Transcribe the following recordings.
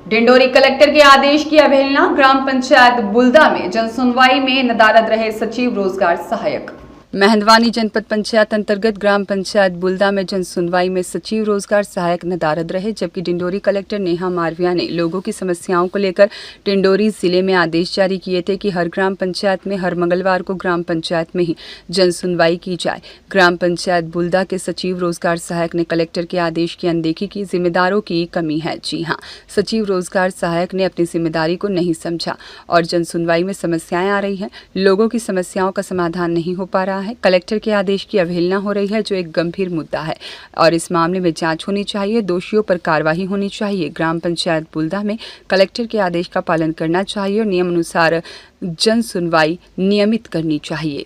Dindori collector के आदेश की अवहेलना, ग्राम पंचायत बुल्दा में जनसुनवाई में नदारद रहे सचिव रोजगार सहायक। मेहंदवानी जनपद पंचायत अंतर्गत ग्राम पंचायत बुल्दा में जनसुनवाई में सचिव रोजगार सहायक नदारद रहे, जबकि डिंडोरी कलेक्टर नेहा मारविया ने लोगों की समस्याओं को लेकर डिंडोरी जिले में आदेश जारी किए थे कि हर ग्राम पंचायत में हर मंगलवार को ग्राम पंचायत में ही जनसुनवाई की जाए। ग्राम पंचायत बुल्दा के सचिव रोजगार सहायक ने कलेक्टर के आदेश की अनदेखी की। जिम्मेदारों की कमी है। जी हाँ, सचिव रोजगार सहायक ने अपनी जिम्मेदारी को नहीं समझा और जनसुनवाई में समस्याएं आ रही हैं। लोगों की समस्याओं का समाधान नहीं हो पा रहा है। कलेक्टर के आदेश की अवहेलना हो रही है, जो एक गंभीर मुद्दा है और इस मामले में जांच होनी चाहिए। दोषियों पर कार्रवाई होनी चाहिए। ग्राम पंचायत बुल्दा में कलेक्टर के आदेश का पालन करना चाहिए और नियम अनुसार जन सुनवाई नियमित करनी चाहिए।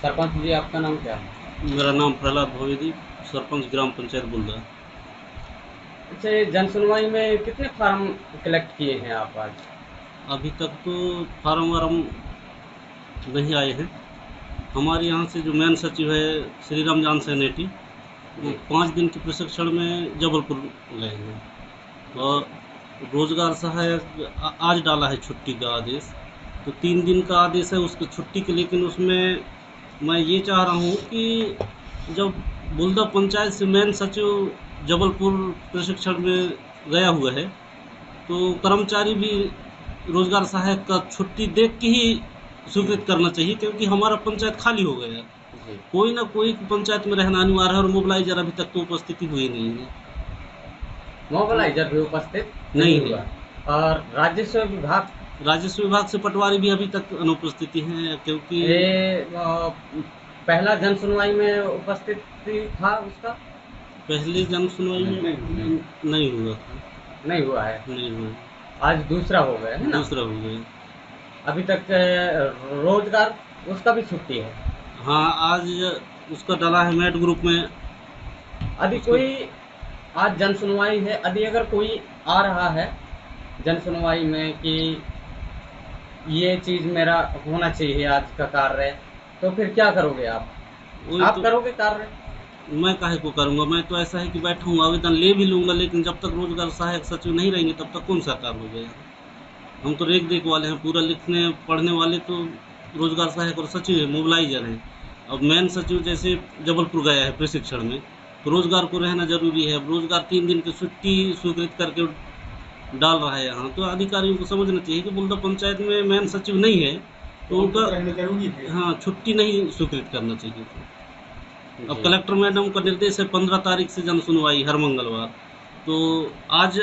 सरपंच जी, आपका नाम क्या है? मेरा नाम प्रहलाद भवेदी, सरपंच ग्राम पंचायत बुल्दा। अच्छा, ये जन सुनवाई में कितने फार्म कलेक्ट किए हैं आप आज? अभी तक तो फार्म वार्म नहीं आए हैं। हमारे यहाँ से जो मेन सचिव है श्री रामजान सेनेटी, वो 5 दिन के प्रशिक्षण में जबलपुर गए हैं और रोजगार सहायक आज डाला है छुट्टी का आदेश। तो 3 दिन का आदेश है उसकी छुट्टी के, लेकिन उसमें मैं ये चाह रहा हूँ कि जब बुल्दा पंचायत से मेन सचिव जबलपुर प्रशिक्षण में गया हुआ है तो कर्मचारी भी रोजगार सहायक का छुट्टी देख के ही स्वीकृत करना चाहिए, क्योंकि हमारा पंचायत खाली हो गया है। कोई ना कोई पंचायत में रहना अनिवार्य है और मोबिलाइजर अभी तक तो उपस्थिति हुई नहीं है। मोबिलाइजर भी उपस्थित नहीं हुआ और राजस्व विभाग से पटवारी भी अभी तक अनुपस्थिति हैं, क्योंकि पहला जन सुनवाई में उपस्थित था उसका। पहली जन सुनवाई में नहीं हुआ था। नहीं हुआ है। नहीं हुआ। आज दूसरा हो गया है ना? दूसरा हो गया। अभी तक रोजगार उसका भी छुट्टी है। हाँ, आज उसका डाला है मेट ग्रुप में। अभी कोई आज जन सुनवाई है, यदि अगर कोई आ रहा है जन सुनवाई में कि ये चीज़ मेरा होना चाहिए आज का कार्य, तो फिर क्या करोगे आप? आप करोगे कार्य? मैं काहे को करूँगा? मैं तो ऐसा है कि बैठूँगा, आवेदन ले भी लूँगा, लेकिन जब तक रोजगार सहायक सचिव नहीं रहेंगे तब तक कौन सा कार्य हो जाएगा? हम तो रेख देख वाले हैं, पूरा लिखने पढ़ने वाले तो रोजगार सहायक और सचिव है, मोबिलाइजर हैं। अब मेन सचिव जैसे जबलपुर गया है प्रशिक्षण में, तो रोजगार को रहना जरूरी है। अब रोजगार 3 दिन की छुट्टी स्वीकृत करके डाल रहा है यहाँ, तो अधिकारियों को समझना चाहिए कि बुल्दा पंचायत में मेन सचिव नहीं है तो उनका हाँ छुट्टी नहीं स्वीकृत करना चाहिए। अब कलेक्टर मैडम का निर्देश है 15 तारीख से जन सुनवाई हर मंगलवार। तो आज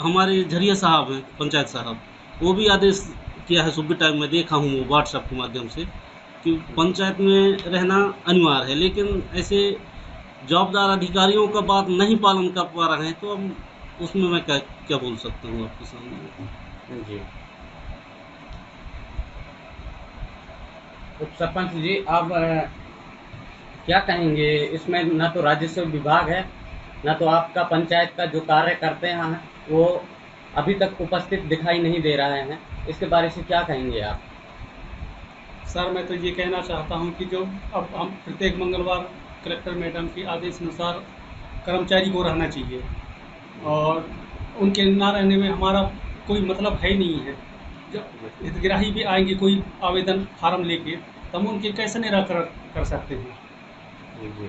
हमारे झरिया साहब हैं, पंचायत साहब, वो भी आदेश किया है सुबह टाइम में देखा हूँ व्हाट्सएप के माध्यम से कि पंचायत में रहना अनिवार्य है, लेकिन ऐसे जवाबदार अधिकारियों का बात नहीं पालन कर पा रहे हैं, तो अब उसमें मैं क्या बोल सकता हूँ आपके सामने। जी, तो सरपंच जी, आप क्या कहेंगे इसमें? ना तो राजस्व विभाग है, ना तो आपका पंचायत का जो कार्य करते हैं वो अभी तक उपस्थित दिखाई नहीं दे रहे हैं। इसके बारे से क्या कहेंगे आप? सर, मैं तो ये कहना चाहता हूँ कि जो अब हम प्रत्येक मंगलवार कलेक्टर मैडम के आदेश अनुसार कर्मचारी को रहना चाहिए और उनके ना रहने में हमारा कोई मतलब है ही नहीं है। जब हितग्राही भी आएंगे कोई आवेदन फार्म लेके, तो हम उनके कैसे निराकरण कर सकते हैं? जी,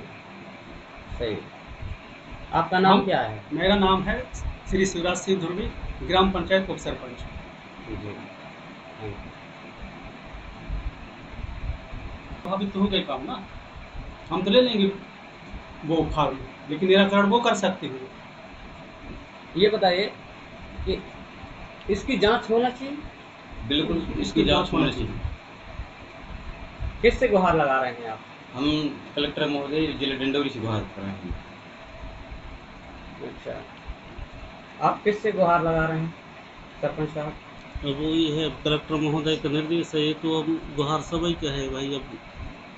सही। आपका नाम क्या है? मेरा नाम है श्री शिवराज सिंह धुर्वी, ग्राम पंचायत उप सरपंच। जी, अभी तो हो गए काम ना, हम तो ले लेंगे वो फार्म, लेकिन निराकरण वो कर सकते हैं। ये बताइए कि इसकी जांच होना चाहिए। बिल्कुल, इसकी जांच होनी चाहिए। किससे गुहार लगा रहे हैं आप? हम कलेक्टर महोदय जिला डिंडोरी से गुहार कर रहे हैं। अच्छा, आप किससे गुहार लगा रहे हैं सरपंच साहब? अब वही है कलेक्टर महोदय का निर्देश है, तो अब गुहार सभी का है भाई, अब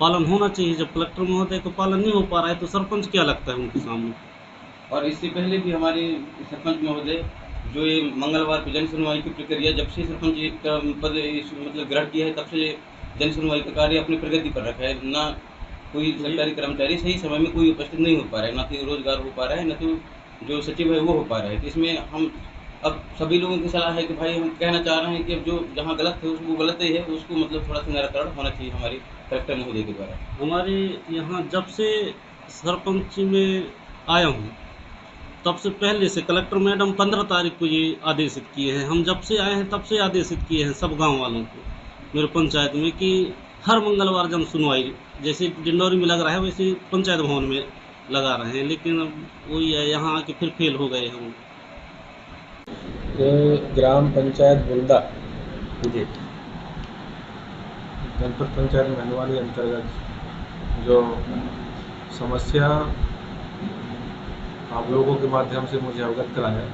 पालन होना चाहिए। जब कलेक्टर महोदय का पालन नहीं हो पा रहा है तो सरपंच क्या लगता है उनके सामने? और इससे पहले भी हमारे सरपंच महोदय जो ये मंगलवार की जन सुनवाई की प्रक्रिया जब से सरपंच का पद मतलब ग्रहण किया है, तब से जन सुनवाई का कार्य अपनी प्रगति पर रखा है। ना कोई सरकारी कर्मचारी सही समय में कोई उपस्थित नहीं हो पा रहा है, ना तो रोजगार हो पा रहा है, ना तो जो सचिव है वो हो पा रहा है। तो इसमें हम अब सभी लोगों की सलाह है कि भाई हम कहना चाह रहे हैं कि अब जो जहाँ गलत है उसको गलत ही है, उसको मतलब थोड़ा सा निराकरण होना चाहिए हमारी कलेक्टर महोदय के द्वारा। हमारे यहाँ जब से सरपंच में आया हूँ तब से पहले से कलेक्टर मैडम 15 तारीख को ये आदेशित किए हैं। हम जब से आए हैं तब से आदेशित किए हैं सब गांव वालों को मेरे पंचायत में कि हर मंगलवार जन सुनवाई जैसे डिंडौरी में लग रहा है वैसे पंचायत भवन में लगा रहे हैं, लेकिन अब वही है यहाँ आके फिर फेल हो गए हम। ये ग्राम पंचायत बुल्दा जी जनपद पंचायत मेहनवानी अंतर्गत जो समस्या आप लोगों के माध्यम से मुझे अवगत कराया,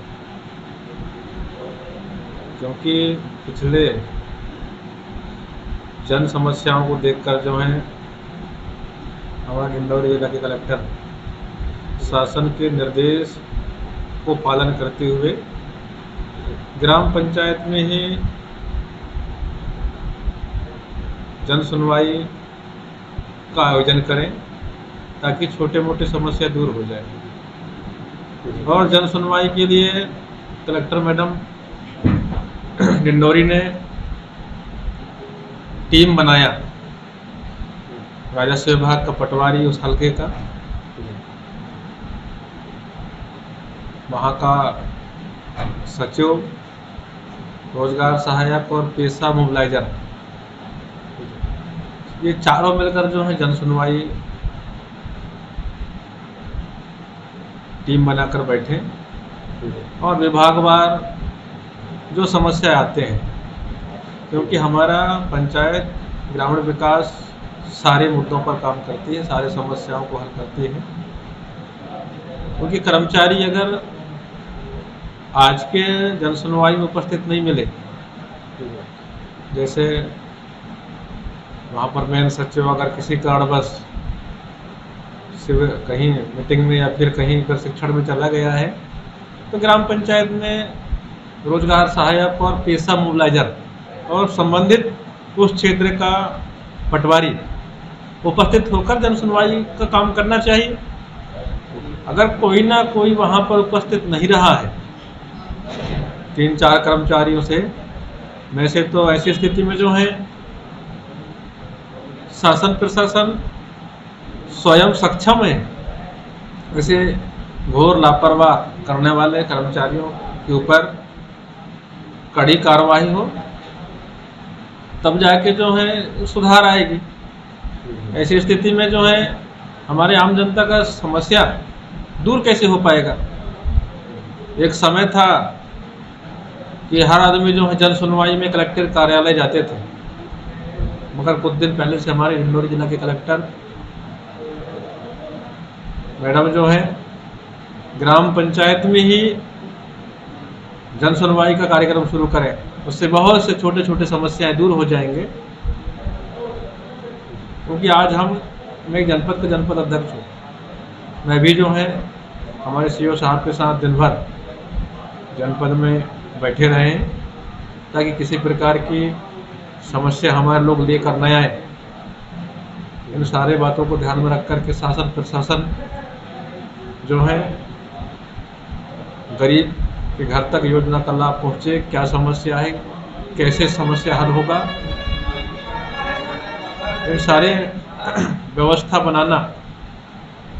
क्योंकि पिछले जन समस्याओं को देखकर जो है हमारा डिंडौरी जिला के कलेक्टर शासन के निर्देश को पालन करते हुए ग्राम पंचायत में ही जन सुनवाई का आयोजन करें ताकि छोटे मोटे समस्या दूर हो जाए। और जन सुनवाई के लिए कलेक्टर मैडम डिंडौरी ने टीम बनाया, राजस्व विभाग का पटवारी उस हल्के का, वहाँ का सचिव, रोजगार सहायक और पेशा मोबिलाइजर, ये चारों मिलकर जो है जन सुनवाई टीम बनाकर बैठे और विभागवार जो समस्या आते हैं, क्योंकि हमारा पंचायत ग्रामीण विकास सारे मुद्दों पर काम करती है, सारे समस्याओं को हल करती है। क्योंकि कर्मचारी अगर आज के जन सुनवाई में उपस्थित नहीं मिले, जैसे वहाँ पर मेन सचिव अगर किसी कारणवश कहीं मीटिंग में या फिर कहीं प्रशिक्षण में चला गया है, तो ग्राम पंचायत में रोजगार सहायक और पेशा मोबिलाइजर और संबंधित उस क्षेत्र का पटवारी उपस्थित होकर जन सुनवाई का काम करना चाहिए। अगर कोई ना कोई वहाँ पर उपस्थित नहीं रहा है 3-4 कर्मचारियों से, वैसे तो ऐसी स्थिति में जो है शासन प्रशासन स्वयं सक्षम है ऐसे घोर लापरवाह करने वाले कर्मचारियों के ऊपर कड़ी कार्रवाई हो, तब जाके जो है सुधार आएगी। ऐसी स्थिति में जो है हमारे आम जनता का समस्या दूर कैसे हो पाएगा। एक समय था कि हर आदमी जो है जन सुनवाई में कलेक्टर कार्यालय जाते थे, मगर कुछ दिन पहले से हमारे डिंडौरी जिला के कलेक्टर मैडम जो है ग्राम पंचायत में ही जन सुनवाई का कार्यक्रम शुरू करें, उससे बहुत से छोटे छोटे समस्याएं दूर हो जाएंगे। क्योंकि आज मैं एक जनपद का जनपद अध्यक्ष हूँ, मैं भी जो है हमारे सीओ साहब के साथ दिन भर जनपद में बैठे रहे ताकि किसी प्रकार की समस्या हमारे लोग लेकर न आए। इन सारे बातों को ध्यान में रख कर के शासन प्रशासन जो है गरीब के घर तक योजना का लाभ पहुँचे, क्या समस्या है, कैसे समस्या हल होगा, ये सारे व्यवस्था बनाना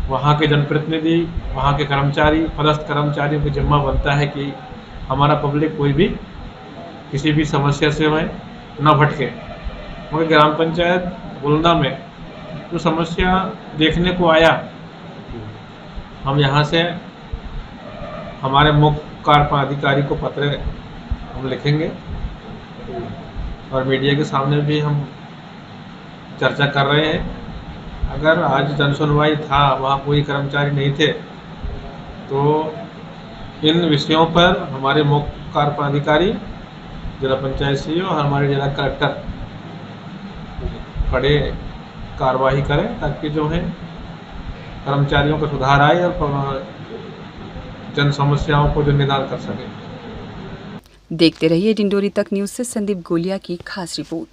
वहाँ के जनप्रतिनिधि, वहाँ के कर्मचारी, पदस्थ कर्मचारियों की जिम्मा बनता है कि हमारा पब्लिक कोई भी किसी भी समस्या से वह न भटके। मगर ग्राम पंचायत बुल्दा में जो समस्या देखने को आया, हम यहाँ से हमारे मुख्य कार्यपालिका को पत्र हम लिखेंगे और मीडिया के सामने भी हम चर्चा कर रहे हैं। अगर आज जन सुनवाई था, वहाँ कोई कर्मचारी नहीं थे, तो इन विषयों पर हमारे मुख्य कार्यपालिकारी, जिला पंचायत सीईओ और हमारे जिला कलेक्टर कड़े कार्रवाई करें ताकि जो है कर्मचारियों का सुधार आए और जन समस्याओं को जो निदान कर सके। देखते रहिए डिंडोरी तक न्यूज से संदीप गोलिया की खास रिपोर्ट।